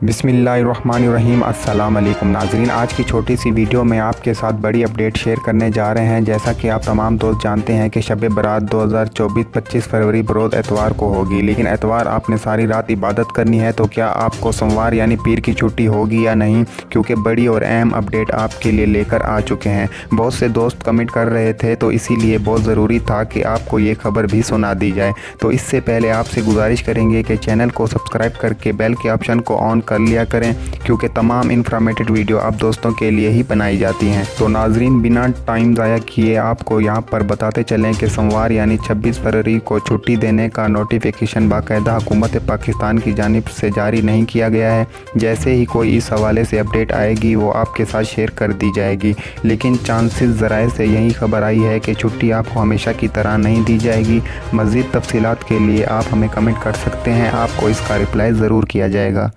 बिस्मिल्लाहिर्रहमानिर्रहीम। अस्सलाम वालेकुम नाज़रीन, आज की छोटी सी वीडियो में आपके साथ बड़ी अपडेट शेयर करने जा रहे हैं। जैसा कि आप तमाम दोस्त जानते हैं कि शब बारात 2024 25 फरवरी बरोज़ एतवार को होगी, लेकिन एतवार आपने सारी रात इबादत करनी है, तो क्या आपको सोमवार यानी पीर की छुट्टी होगी या नहीं? क्योंकि बड़ी और अहम अपडेट आपके लिए लेकर आ चुके हैं। बहुत से दोस्त कमेंट कर रहे थे, तो इसीलिए बहुत ज़रूरी था कि आपको ये खबर भी सुना दी जाए। तो इससे पहले आपसे गुजारिश करेंगे कि चैनल को सब्सक्राइब करके बेल के ऑप्शन को ऑन कर लिया करें, क्योंकि तमाम इन्फॉर्मेटिव वीडियो आप दोस्तों के लिए ही बनाई जाती हैं। तो नाजरीन, बिना टाइम ज़ाया किए आपको यहाँ पर बताते चलें कि सोमवार यानी 26 फरवरी को छुट्टी देने का नोटिफिकेशन बाकायदा हुकूमत पाकिस्तान की जानिब से जारी नहीं किया गया है। जैसे ही कोई इस हवाले से अपडेट आएगी वो आपके साथ शेयर कर दी जाएगी, लेकिन चांसेस ज़राए से यही खबर आई है कि छुट्टी आपको हमेशा की तरह नहीं दी जाएगी। मज़ीद तफसीलात के लिए आप हमें कमेंट कर सकते हैं, आपको इसका रिप्लाई ज़रूर किया जाएगा।